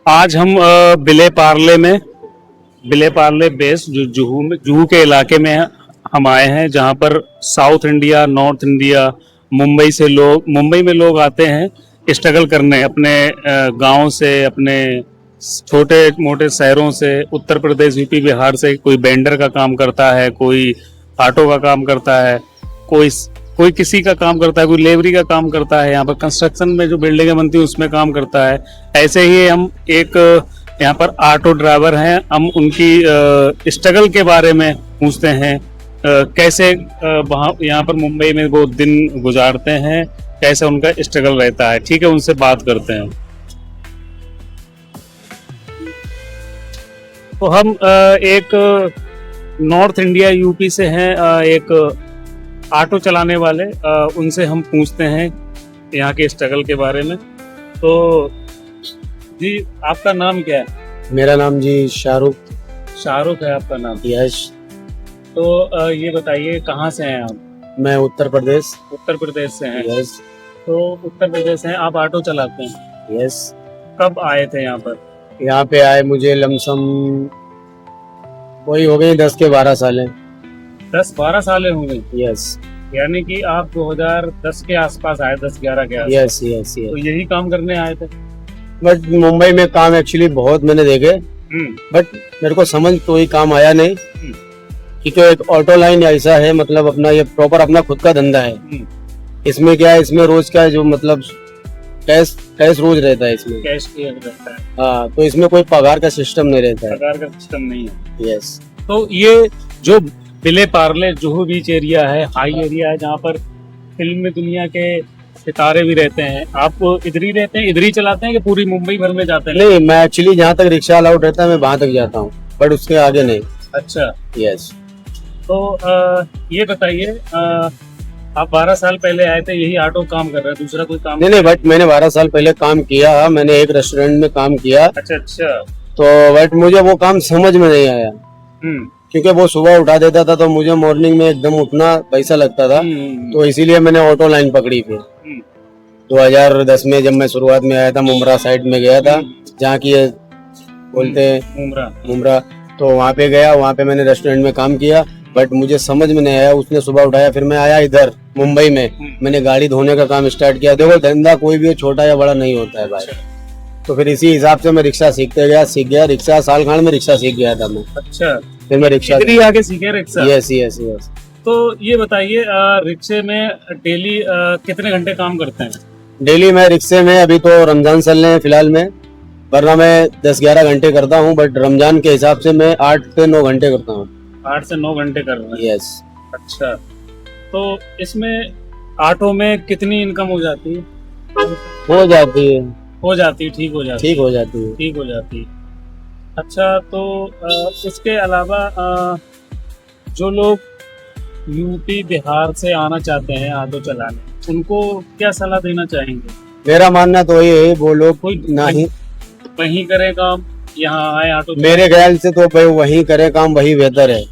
आज हम बिले पार्ले बेस जो जुहू के इलाके में हम आए हैं, जहां पर south India, north India, Mumbai में लोग आते हैं स्ट्रगल करने अपने गांव से, अपने छोटे मोटे शहरों से, उत्तर प्रदेश, यूपी, बिहार से। कोई बेंडर का काम करता है, कोई ऑटो का काम करता है, कोई किसी का काम करता है, कोई लेबरी का काम करता है, यहाँ पर कंस्ट्रक्शन में जो बिल्डिंगें बनती हैं उसमें काम करता है। ऐसे ही हम एक यहाँ पर ऑटो ड्राइवर हैं, हम उनकी स्ट्रगल के बारे में पूछते हैं। कैसे वहाँ यहाँ पर मुंबई में वो दिन गुजारते हैं, कैसे उनका स्ट्रगल रहता है। ठीक है, उनसे बात करते हैं। तो हम एक नॉर्थ इंडिया यूपी से हैं, एक ऑटो चलाने वाले, उनसे हम पूछते हैं यहाँ के स्ट्रगल के बारे में। तो जी, आपका नाम क्या है? मेरा नाम जी शाहरुख है आपका नाम? यश। तो ये बताइए, कहाँ से हैं आप? मैं उत्तर प्रदेश से हैं। यस। तो उत्तर प्रदेश हैं, आप ऑटो चलाते हैं? यस। कब आए थे यहाँ पर? यहाँ पे आए मुझे लमसम वही हो गई 10 के 12 साल है। 10-12 साल हो गए? यस। यानी कि आप 2010 के आसपास आए, 10-11 के आसपास। यस यस तो यस। यही काम करने आए थे? बट मुंबई में काम एक्चुअली बहुत मैंने देखे, बट मेरे को समझ कोई काम आया नहीं, क्योंकि एक ऑटो लाइन ऐसा है, मतलब अपना ये प्रॉपर अपना खुद का धंधा है। इसमें क्या है, इसमें रोज का जो मतलब कैश रोज रहता है इसमें। कैश किया रहता है। हाँ, तो इसमें कोई पगार का सिस्टम नहीं रहता है। पगार का सिस्टम नहीं है। यस। तो ये जो बिले पार्ले जुहू बीच एरिया है, हाई एरिया है, जहाँ पर फिल्म दुनिया के सितारे भी रहते हैं। आप इधर ही रहते हैं, इधर ही चलाते हैं कि पूरी मुंबई भर में जाते हैं? नहीं, मैं एक्चुअली जहाँ तक रिक्शा अलाउड रहता है मैं वहां तक जाता हूँ, बट उसके आगे नहीं। अच्छा। यस। तो ये बताइए, आप 12 साल पहले आए थे, यही ऑटो काम कर रहे हैं, दूसरा कोई काम नहीं, बट मैंने 12 साल पहले काम किया, मैंने एक रेस्टोरेंट में काम किया। अच्छा। तो बट मुझे वो काम समझ में नहीं आया, क्योंकि वो सुबह उठा देता था, तो मुझे मॉर्निंग में एकदम उठना पैसा लगता था, तो इसीलिए मैंने ऑटो लाइन पकड़ी। फिर 2010 में जब मैं शुरुआत में आया था, मुमरा साइड में गया था, जहाँ की बोलते हैं मुमरा, तो वहाँ पे गया, वहाँ पे मैंने रेस्टोरेंट में काम किया, बट मुझे समझ में नहीं आया। उसने सुबह उठाया, फिर मैं आया इधर मुंबई में, मैंने गाड़ी धोने का काम स्टार्ट किया। देखो, धंधा कोई भी छोटा या बड़ा नहीं होता है भाई। तो फिर इसी हिसाब से मैं रिक्शा सीख गया रिक्शा, सालखान में रिक्शा सीख गया था मैं। अच्छा। फिर मैं रिक्शा इधर ही आके सीखे रिक्शा? Yes yes yes. तो ये बताइए, रिक्शे में डेली कितने घंटे काम करते हैं? डेली मैं रिक्शे में, अभी तो रमजान चल रहे हैं फिलहाल में, वरना मैं 10-11 घंटे करता हूँ, बट रमजान के हिसाब से मैं 8 से 9 घंटे करता हूँ। 8 से 9 घंटे कर रहे हैं? यस। अच्छा। तो इसमें ऑटो में कितनी इनकम हो जाती है? हो जाती है। ठीक हो जाती है। अच्छा। तो इसके अलावा जो लोग यूपी बिहार से आना चाहते हैं ऑटो चलाने, उनको क्या सलाह देना चाहेंगे? मेरा मानना तो ये है, वो लोग कोई नहीं वहीं करे काम, यहाँ आए ऑटो? मेरे ख्याल से तो भाई वहीं करे काम, वही बेहतर है।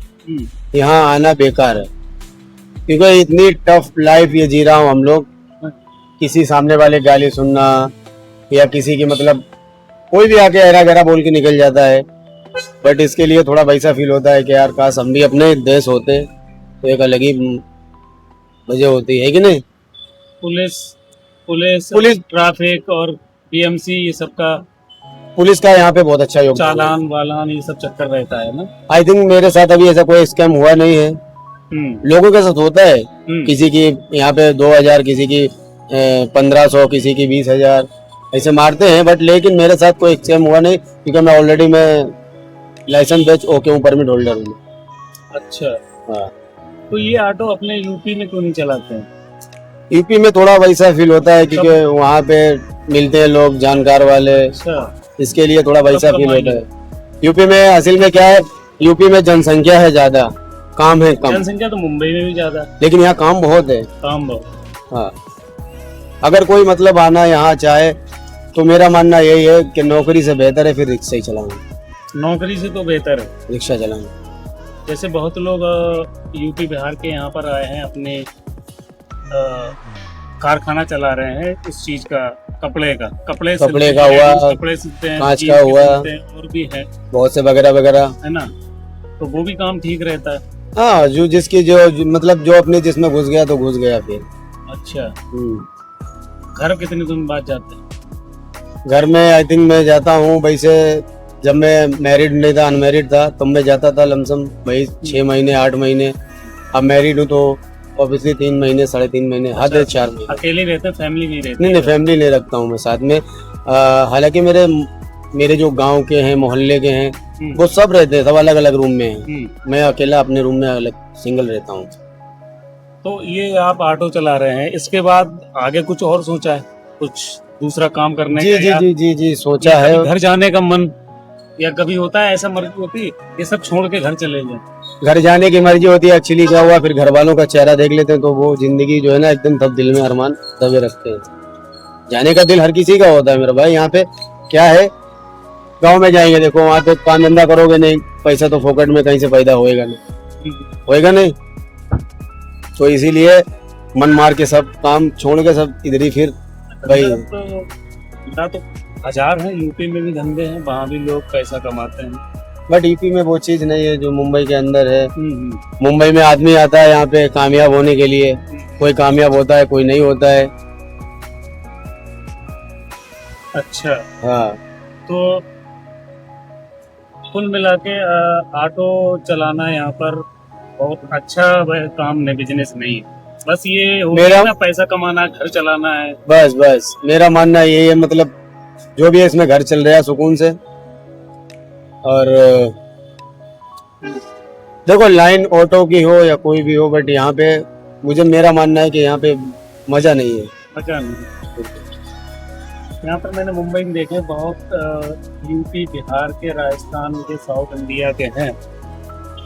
यहाँ आना बेकार है, क्योंकि इतनी टफ लाइफ ये जी रहा हूँ हम लोग, किसी सामने वाले गाली सुनना, या किसी की मतलब कोई भी आके ऐरा गैरा बोल के निकल जाता है। बट इसके लिए थोड़ा वैसा फील होता है कि यार काश हम भी अपने देश होते तो एक अलग ही मजे होती है कि नहीं। पुलिस ट्रैफिक और बीएमसी, ये सब का, पुलिस का यहाँ पे बहुत अच्छा योगदान, चालान वालान, ये सब चक्कर रहता है ना। आई थिंक मेरे साथ अभी ऐसा कोई स्कैम हुआ नहीं है। लोगों के साथ होता है, किसी की यहाँ पे 2000, किसी की 1500, किसी की 20,000 ऐसे मारते हैं, बट लेकिन मेरे साथ कोई स्कैम हुआ नहीं, क्योंकि मैं ऑलरेडी लाइसेंस बेच ओके हूँ, परमिट होल्डर हूँ। अच्छा। हाँ। तो ये ऑटो अपने यूपी में क्यों नहीं चलाते हैं? यूपी में थोड़ा वैसा फील होता है, क्योंकि वहाँ पे मिलते हैं लोग जानकार वाले। अच्छा। इसके लिए थोड़ा वैसा फील होता है। यूपी में असल में क्या है, यूपी में जनसंख्या है ज्यादा, काम है कम। जनसंख्या तो मुंबई में भी ज्यादा, लेकिन यहाँ काम बहुत है। हाँ, अगर कोई मतलब आना यहाँ चाहे, तो मेरा मानना यही है कि नौकरी से बेहतर है फिर रिक्शा ही चलाना। नौकरी से तो बेहतर है रिक्शा चलाना। जैसे बहुत लोग यूपी बिहार के यहाँ पर आए हैं, अपने कारखाना चला रहे हैं इस चीज का, कपड़े का कपड़े सिलते का हैं, हुआ, कपड़े सिलते हैं, कांच जीन्स का के हुआ। सिलते हैं, और भी है बहुत से वगैरह वगैरह। है ना, तो वो भी काम ठीक रहता है। हाँ, जो जिसकी मतलब जो अपने जिसमें घुस गया तो घुस गया फिर। अच्छा, घर कितने दिन बाद जाते हैं? घर में आई थिंक मैं जाता हूँ वैसे, जब मैं मैरिड नहीं था, अनमैरिड था, तब मैं जाता था लमसम भाई 6 महीने 8 महीने। अब मैरिड हूँ तो ऑब्वियसली 3 महीने 3.5 महीने, हद है 4 महीने। अकेले रहते हैं, फैमिली नहीं रहती? नहीं, फैमिली नहीं रखता हूँ मैं साथ में। हालांकि मेरे जो गांव के हैं, मोहल्ले के हैं, वो सब रहते हैं, सब अलग अलग रूम में हैं। मैं अकेला अपने रूम में अलग सिंगल रहता हूँ। तो ये आप ऑटो चला रहे हैं, इसके बाद आगे कुछ और सोचा है, कुछ दूसरा काम करने जी का? जी या जी जी जी सोचा कभी है। घर जाने का मन, या कभी होता है ऐसा मर्जी होती है ये सब छोड़ के घर चले जाए? घर जाने की मर्जी होती है। एक्चुअली क्या हुआ, फिर घर वालों का चेहरा देख लेते हैं तो वो जिंदगी जो है ना एकदम तब दिल में अरमान दबे रखते हैं। जाने का दिल हर किसी का होता है मेरा भाई। यहाँ पे क्या है, गांव में जाएंगे, देखो वहाँ पे काम धंधा करोगे नहीं, पैसा तो फोकट में कहीं से पैदा होएगा नहीं, होएगा नहीं। तो इसीलिए मन मार के सब काम छोड़ के सब इधर ही फिर भाई। तो हजार है, यूपी में भी धंधे हैं, वहाँ भी लोग पैसा कमाते हैं, बट यूपी में वो चीज नहीं है जो मुंबई के अंदर है। मुंबई में आदमी आता है यहाँ पे कामयाब होने के लिए, कोई कामयाब होता है, कोई नहीं होता है। अच्छा, हाँ, तो कुल मिला के ऑटो चलाना यहाँ पर बहुत अच्छा काम नहीं, बिजनेस नहीं है। बस ये हो गया ना, पैसा कमाना, घर चलाना है। बस मेरा मानना यही है। मतलब जो भी है इसमें घर चल रहा है सुकून से। और देखो लाइन ऑटो की हो या कोई भी हो, बट यहाँ पे मुझे मेरा मानना है कि यहाँ पे मजा नहीं है। मजा नहीं। यहाँ पर मैंने मुंबई में देखे बहुत यूपी, बिहार के, राजस्थान के, साउथ इंडिया के हैं,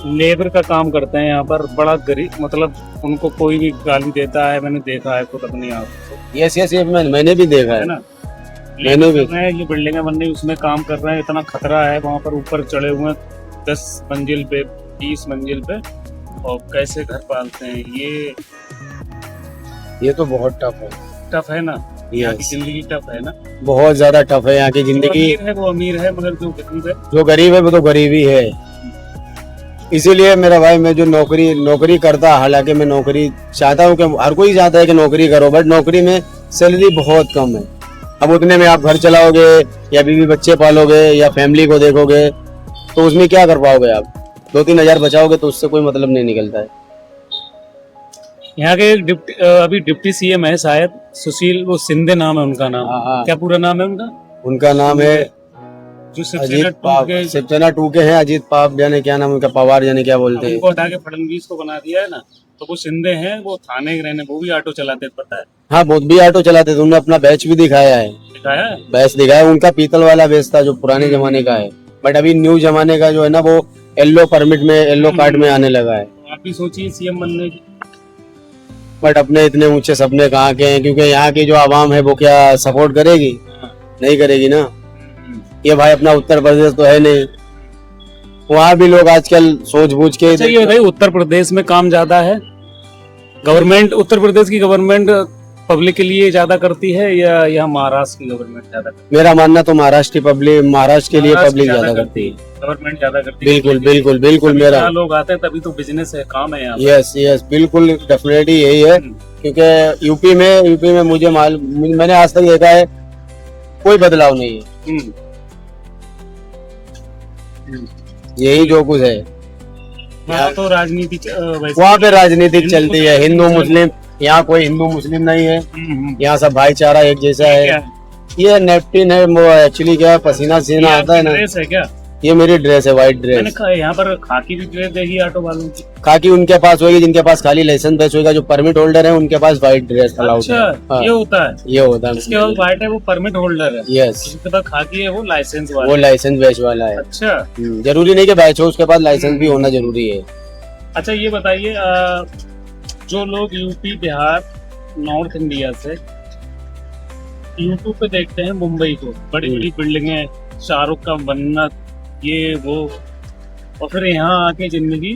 लेबर का काम करते हैं यहाँ पर। बड़ा गरीब, मतलब उनको कोई भी गाली देता है, मैंने देखा है खुद अपनी आंखों से। यस मैंने भी देखा है ना, मैंने भी। ये बिल्डिंगें बन रही, उसमें काम कर रहे हैं, इतना खतरा है वहाँ पर, ऊपर चढ़े हुए 10 मंजिल पे, 20 मंजिल पे, और कैसे घर पालते हैं। ये तो बहुत टफ है ना, यहाँ की Yes. जिंदगी टफ है ना, बहुत ज्यादा टफ है यहाँ की जिंदगी। अमीर है वो अमीर है, मगर जो गरीब है, जो गरीब है वो तो गरीब ही है। इसीलिए मेरा भाई, मैं जो नौकरी करता, हालांकि मैं नौकरी चाहता हूँ कि हर कोई चाहता है कि नौकरी करो, बट नौकरी में सैलरी बहुत कम है। अब उतने में आप घर चलाओगे या बीवी बच्चे पालोगे या फैमिली को देखोगे, तो उसमें क्या कर पाओगे आप? 2-3 हजार बचाओगे तो उससे कोई मतलब नहीं निकलता है। यहाँ के अभी डिप्टी सीएम है शायद, सुशील, वो सिंधे नाम है उनका नाम। हाँ। क्या पूरा नाम है उनका? उनका नाम है जो अजीत पाव, शिवसेना 2 के हैं, अजीत पाव जाने क्या नाम उनका, पवार जाने क्या बोलते हैं। उनको हटा के फडणवीस को बना दिया है ना, तो वो शिंदे हैं, वो थाने के रहने, वो भी ऑटो चलाते, पता है? हाँ, बहुत भी ऑटो चलाते थे, उन्होंने अपना बैच भी दिखाया है। दिखाया है? बैच दिखाया, उनका पीतल वाला बैच था जो पुराने जमाने का है, बट अभी न्यू जमाने का जो है ना वो येलो परमिट में, येलो कार्ड में आने लगा है। आप भी सोचिए सीएम बनने की। बट अपने इतने ऊंचे सपने कहाँ के हैं, क्योंकि यहाँ की जो आवाम है वो क्या सपोर्ट करेगी? नहीं करेगी ना। ये भाई अपना उत्तर प्रदेश तो है नहीं, वहाँ भी लोग आजकल सोच बूझ के। अच्छा, ये बताइए, उत्तर प्रदेश में काम ज्यादा है, गवर्नमेंट, उत्तर प्रदेश की गवर्नमेंट पब्लिक के लिए ज्यादा करती है, या महाराष्ट्र की गवर्नमेंट ज्यादा करती है? मेरा मानना तो महाराष्ट्र के लिए पब्लिक ज्यादा करती है, गवर्नमेंट ज्यादा करती है। बिल्कुल मेरा। लोग आते हैं तभी तो बिजनेस है, काम है यहाँ। यस बिल्कुल डेफिनेटली यही है, क्योंकि यूपी में मुझे मैंने आज तक देखा है कोई बदलाव नहीं है। यही जो कुछ है वहाँ तो राजनीति वहाँ पे राजनीतिक चलती है, हिंदू मुस्लिम। यहाँ कोई हिंदू मुस्लिम नहीं है, यहाँ सब भाईचारा एक जैसा है। ये नेपकिन है, वो एक्चुअली क्या पसीना आता है ना। ड्रेस है क्या? ये मेरी ड्रेस है, व्हाइट ड्रेस। मैंने यहाँ पर खाकी भी ड्रेस देखी ऑटो वालों की। खाकी उनके पास होगी जिनके पास खाली लाइसेंस बेच होगा, जो परमिट होल्डर है उनके पास व्हाइट ड्रेस अलाउड है। अच्छा, ये होता है। जिसके पास व्हाइट है वो परमिट होल्डर है। यस, जिसके पास खाकी है वो लाइसेंस वाला, वो लाइसेंस बेच वाला है। अच्छा, जरूरी नहीं कि बैच हो, उसके पास लाइसेंस भी होना जरूरी है। अच्छा, ये बताइए, जो लोग यूपी, बिहार, नॉर्थ इंडिया से यूट्यूब पे देखते हैं मुंबई को, बड़ी बड़ी बिल्डिंगें, शाहरुख का मन्नत, ये वो, और फिर यहाँ आके जिंदगी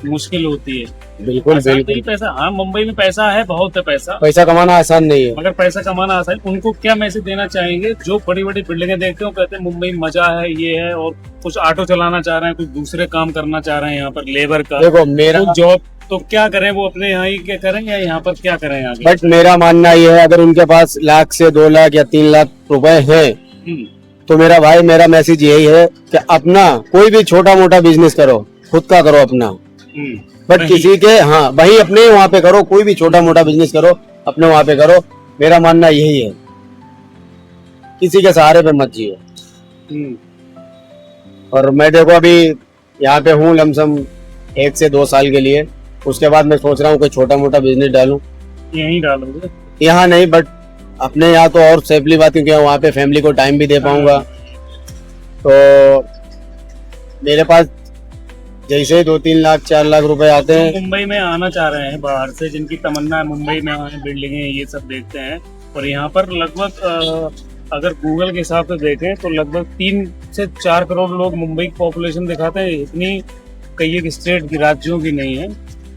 मुश्किल होती है। बिल्कुल आसान बिल्कुल। नहीं पैसा, हाँ मुंबई में पैसा है, बहुत है पैसा, पैसा कमाना आसान नहीं है। मगर पैसा कमाना आसान। उनको क्या मैसेज देना चाहेंगे जो बड़ी बड़ी बिल्डिंगें देखते हो, कहते हैं मुंबई में मजा है, ये है, और कुछ ऑटो चलाना चाह रहे हैं, कुछ दूसरे काम करना चाह रहे हैं यहाँ पर लेबर का, देखो मेरा तो जॉब, तो क्या करें वो अपने यहाँ ही क्या करें या यहाँ पर क्या करें आगे? बट मेरा मानना ये है, अगर उनके पास लाख से 2 लाख या 3 लाख रुपए हैं, हम्म, तो मेरा भाई मेरा मैसेज यही है कि अपना कोई भी छोटा मोटा बिजनेस करो, खुद का करो अपना, बट वही। किसी के, हाँ वही अपने वहाँ पे करो, कोई भी छोटा मोटा बिजनेस करो अपने वहाँ पे करो। मेरा मानना यही है, किसी के सहारे पे मत जियो। हम्म, और मैं देखो अभी यहाँ पे हूँ लमसम 1 से 2 साल के लिए, उसके बाद मैं सोच रहा हूँ कोई छोटा मोटा बिजनेस डालूं। यहीं डालोगे? यहाँ नहीं, बट अपने यहाँ तो और सेफली बात, क्योंकि वहाँ पे फैमिली को टाइम भी दे पाऊंगा। तो मेरे पास जैसे 2-3 लाख 4 लाख रुपए आते हैं। मुंबई में आना चाह रहे हैं बाहर से, जिनकी तमन्ना है मुंबई में आए, बिल्डिंगें ये सब देखते हैं, और यहाँ पर लगभग अगर गूगल के हिसाब से देखें तो लगभग 3 से 4 करोड़ लोग मुंबई की पॉपुलेशन दिखाते हैं, इतनी कई एक स्टेट की, राज्यों की नहीं है,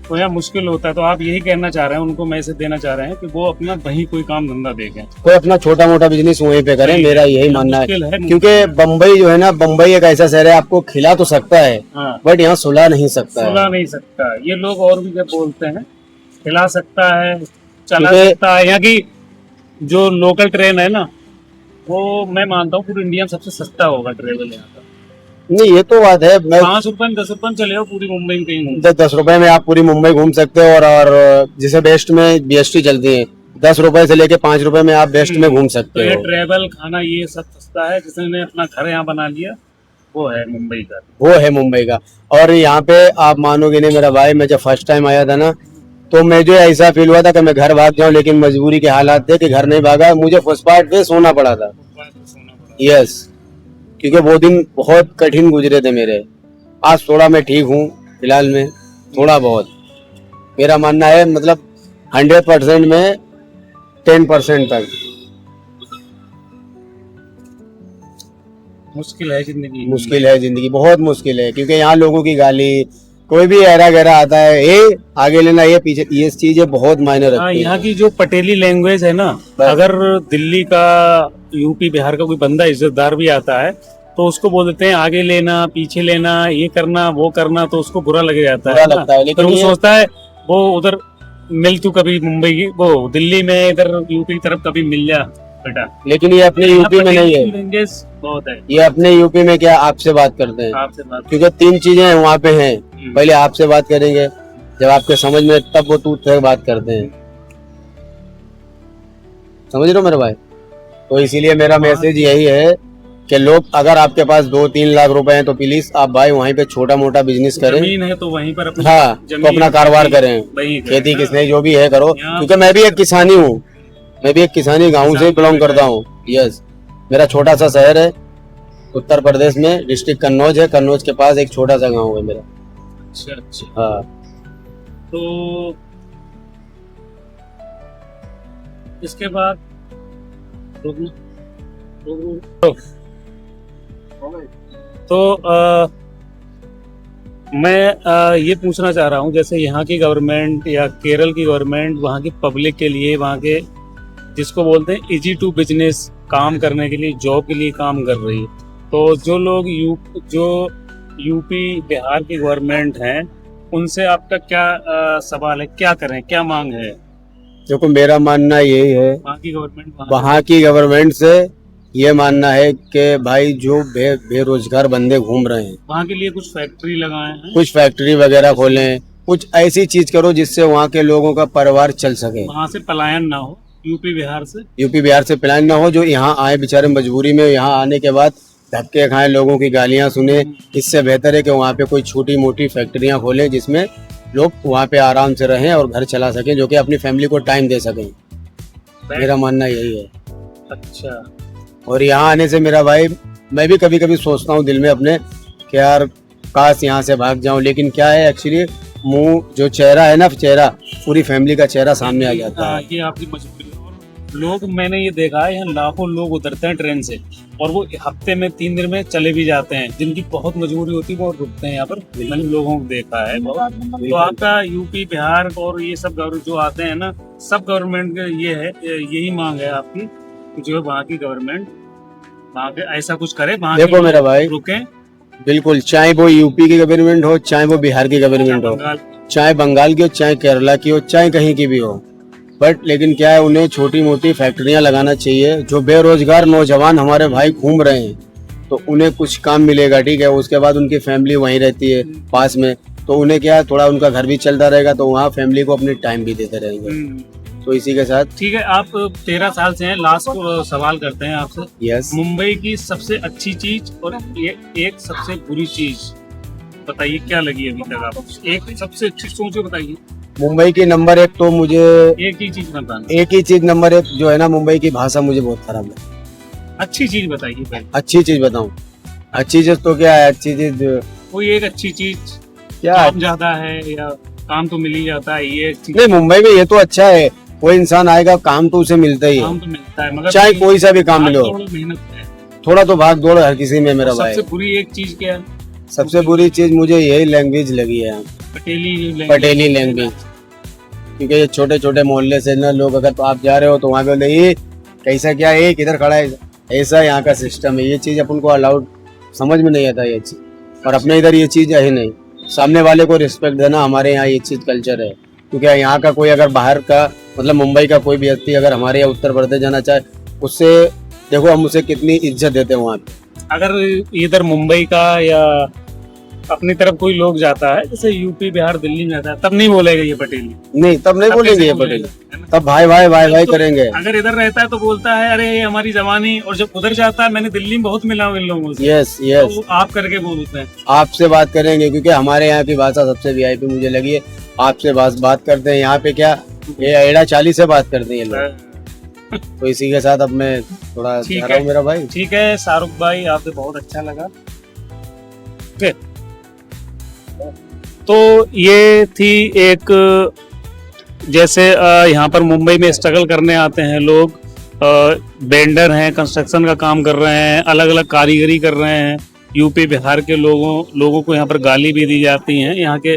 तो यहाँ मुश्किल होता है। तो आप यही कहना चाह रहे हैं, उनको मैसेज देना चाह रहे हैं कि वो अपना वहीं कोई काम धंधा देखें, कोई अपना छोटा मोटा बिजनेस वहीं पे करें, मेरा यही मानना है। मुश्किल है। क्योंकि बम्बई जो है ना, बम्बई एक ऐसा शहर है, आपको खिला तो सकता है हाँ, बट यहाँ सुला नहीं सकता सुला है। नहीं सकता। ये लोग और भी क्या बोलते हैं, खिला सकता है, चला क्योंकि- सकता है। यहाँ की जो लोकल ट्रेन है ना, वो मैं मानता हूँ पूरी इंडिया में सबसे सस्ता होगा ट्रेवल यहाँ का। नहीं ये तो बात है, मैं 5 रुपए में 10 रुपए में चले हो पूरी मुंबई में कहीं घूम। 10 रुपए में आप पूरी मुंबई घूम सकते हो। और जैसे बेस्ट में BST चलती है, 10 रुपए से लेके 5 रुपए में आप बेस्ट में घूम तो सकते ये हो। ट्रेवल, खाना, ये सब सस्ता है। जिसने अपना घर यहाँ बना लिया वो है मुंबई का। वो है मुंबई का। और यहाँ पे आप मानोगे नहीं मेरा भाई, मैं जब फर्स्ट टाइम आया था ना, तो मुझे ऐसा फील हुआ था कि मैं घर भाग जाऊं, लेकिन मजबूरी के हालात थे कि घर नहीं भागा, मुझे फुटपाथ पे सोना पड़ा था। यस, क्योंकि वो दिन बहुत कठिन गुजरे थे मेरे। आज थोड़ा मैं ठीक हूँ फिलहाल में, थोड़ा बहुत। मेरा मानना है मतलब 100% में 10% तक। मुश्किल है जिंदगी, मुश्किल है जिंदगी, बहुत मुश्किल है, क्योंकि यहाँ लोगों की गाली, कोई भी ऐरा गहरा आता है, ये आगे लेना, ये पीछे, ये चीजें बहुत मायने हाँ, रखती है। यहाँ की जो पटेली लैंग्वेज है ना, अगर दिल्ली का, यूपी बिहार का कोई बंदा इज्जतदार भी आता है तो उसको बोल देते हैं आगे लेना, पीछे लेना, ये करना, वो करना, तो उसको बुरा लग जाता बुरा है ना। लगता है, लेकिन तो वो ये- सोचता है वो उधर मिल, तू कभी मुंबई की, वो दिल्ली में, इधर यूपी की तरफ कभी मिल जा बेटा। लेकिन ये अपने यूपी में नहीं है, लैंग्वेज बहुत है। ये अपने यूपी में क्या आपसे बात करते हैं, आपसे बात क्योंकि 3 चीजें वहाँ पे हैं। पहले आपसे बात करेंगे, जब आपके समझ में तब वो तू से बात करते हैं। समझ रहे हो मेरे भाई? तो इसीलिए मेरा मैसेज यही है कि लोग, अगर आपके पास 2-3 लाख रुपए हैं तो प्लीज आप भाई वहीं पे छोटा मोटा बिजनेस करें। जमीन है तो वहीं पर अपनी हाँ, तो जमीन, अपना कारोबार करें, वहीं करें, खेती हाँ। किसने जो भी है करो, यहाँ- क्योंकि मैं भी एक किसानी हूँ, मैं भी एक किसानी गांव से बिलोंग करता हूँ। यस, मेरा छोटा सा शहर है उत्तर प्रदेश में, डिस्ट्रिक्ट कन्नौज है, कन्नौज के पास एक छोटा सा गांव है मेरा। अच्छा अच्छा। हाँ, तो इसके बाद रुकना, रुक। तो मैं ये पूछना चाह रहा हूँ, जैसे यहाँ की गवर्नमेंट या केरल की गवर्नमेंट वहाँ की पब्लिक के लिए, वहाँ के जिसको बोलते हैं इजी टू बिजनेस, काम करने के लिए, जॉब के लिए काम कर रही है, तो जो लोग जो यूपी बिहार की गवर्नमेंट हैं, उनसे आपका क्या सवाल है, क्या करें, क्या मांग है? देखो मेरा मानना यही है, वहाँ की गवर्नमेंट, वहाँ की गवर्नमेंट से ये मानना है कि भाई जो बेरोजगार बंदे घूम रहे हैं, वहाँ के लिए कुछ फैक्ट्री लगाए हैं, कुछ फैक्ट्री वगैरह खोलें, कुछ ऐसी चीज करो जिससे वहाँ के लोगों का परिवार चल सके। वहाँ से पलायन ना हो, यूपी बिहार से। यूपी बिहार से प्लान ना हो, जो यहाँ आए बेचारे मजबूरी में, यहाँ आने के बाद धक्के खाएं, लोगों की गालियां सुने। इससे बेहतर है कि वहाँ पे कोई छोटी मोटी फैक्ट्रियां खोलें जिसमें लोग वहाँ पे आराम से रहें और घर चला सकें, जो कि अपनी फैमिली को टाइम दे सकें। मेरा मानना यही है। अच्छा। और यहाँ आने से मेरा भाई, मैं भी कभी कभी सोचता हूँ दिल में अपने कि यार काश यहाँ से भाग जाऊँ, लेकिन क्या है एक्चुअली, मुंह जो चेहरा है ना, चेहरा पूरी फैमिली का चेहरा सामने आ जाता है। ये आपकी मजबूरी है। और लोग, मैंने ये देखा है यहाँ लाखों लोग उतरते हैं ट्रेन से और वो हफ्ते में 3 दिन में चले भी जाते हैं, जिनकी बहुत मजबूरी होती है वो रुकते हैं यहाँ पर। मैंने लोगों को देखा है बहुत। तो आपका यूपी बिहार और ये सब जो आते हैं ना, सब गवर्नमेंट का ये है, यही मांग है आपकी कि जो है वहाँ की गवर्नमेंट वहाँ पे ऐसा कुछ करे, वहाँ देखो मेरा भाई, रुके। बिल्कुल, चाहे वो यूपी की गवर्नमेंट हो, चाहे वो बिहार की गवर्नमेंट हो, चाहे बंगाल की हो, चाहे केरला की हो, चाहे कहीं की भी हो, बट लेकिन क्या है, उन्हें छोटी मोटी फैक्ट्रियां लगाना चाहिए। जो बेरोजगार नौजवान हमारे भाई घूम रहे हैं, तो उन्हें कुछ काम मिलेगा, ठीक है। उसके बाद उनकी फैमिली वहीं रहती है पास में, तो उन्हें क्या है, थोड़ा उनका घर भी चलता रहेगा, तो वहाँ फैमिली को अपनी टाइम भी देते रहेंगे। तो इसी के साथ ठीक है, आप 13 साल से हैं, लास्ट सवाल करते हैं आपसे। यस, मुंबई की सबसे अच्छी चीज और ये एक सबसे बुरी चीज बताइए, क्या लगी अभी तक आपको? एक सबसे अच्छी सोच बताइए। मुंबई की नंबर 1 तो मुझे एक ही चीज बताना। एक ही चीज नंबर 1 जो है ना, मुंबई की भाषा मुझे बहुत खराब लगी। अच्छी चीज बताइए पहले। अच्छी चीज बताऊं? अच्छी चीज तो क्या है, अच्छी चीज कोई एक अच्छी चीज, क्या? काम ज्यादा है या काम तो मिल ही जाता है, ये अच्छी नहीं, मुंबई में ये तो अच्छा है, कोई इंसान आएगा काम तो उसे मिलता ही काम है, तो मिलता है, मगर चाहे कोई सा भी काम मिले हो। थोड़ा मेहनत है। थोड़ा तो भाग दौड़ हर किसी में मेरा भाई। सबसे बुरी एक चीज क्या है? सबसे बुरी चीज मुझे यही लैंग्वेज लगी है, पटेली लैंग्वेज। क्योंकि ये छोटे छोटे मोहल्ले से ना लोग, अगर तो आप जा रहे हो तो वहाँ पे बोलते ये कैसा क्या है, किधर खड़ा है, ऐसा यहाँ का सिस्टम है। ये चीज अपन को अलाउड समझ में नहीं आता ये चीज, और अपने इधर ये चीज है ही नहीं। सामने वाले को रिस्पेक्ट देना हमारे यहाँ ये चीज कल्चर है। क्योंकि यहाँ का कोई अगर बाहर का, मतलब मुंबई का कोई भी व्यक्ति अगर हमारे यहाँ उत्तर प्रदेश जाना चाहे, उससे देखो हम उसे कितनी इज्जत देते हैं वहाँ पे। अगर इधर मुंबई का या अपनी तरफ कोई लोग जाता है, जैसे यूपी बिहार दिल्ली में जाता है, तब नहीं बोलेगा ये पटेली? नहीं, तब नहीं बोलेंगे ये पटेली, तब भाई भाई भाई भाई करेंगे। अगर इधर रहता है तो बोलता है अरे ये हमारी जवानी, और जब उधर जाता है, मैंने दिल्ली में बहुत मिला हूँ इन लोगों से, यस यस, तो आप करके बोलते हैं। आपसे बात करेंगे, क्योंकि हमारे यहाँ की भाषा सबसे वीआईपी मुझे लगी है। आपसे बात करते हैं, यहाँ पे क्या ये एड़ा चाली से बात करते हैं ये लोग। तो इसी के साथ अब मैं थोड़ा जा रहा हूँ मेरा भाई। ठीक है शाहरुख भाई, आपसे बहुत अच्छा लगा। तो ये थी एक, जैसे यहाँ पर मुंबई में स्ट्रगल करने आते हैं लोग, बेंडर हैं, कंस्ट्रक्शन का काम कर रहे हैं, अलग अलग कारीगरी कर रहे हैं। यूपी बिहार के लोगों को यहाँ पर गाली भी दी जाती हैं यहाँ के।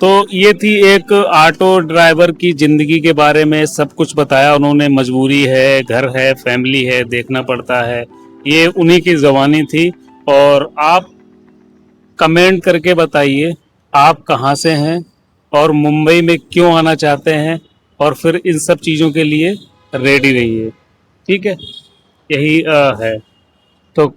तो ये थी एक ऑटो ड्राइवर की जिंदगी के बारे में सब कुछ बताया उन्होंने। मजबूरी है, घर है, फैमिली है, देखना पड़ता है, ये उन्हीं की ज़बानी थी। और आप कमेंट करके बताइए आप कहाँ से हैं और मुंबई में क्यों आना चाहते हैं, और फिर इन सब चीज़ों के लिए रेडी रहिए। ठीक है, यही है। तो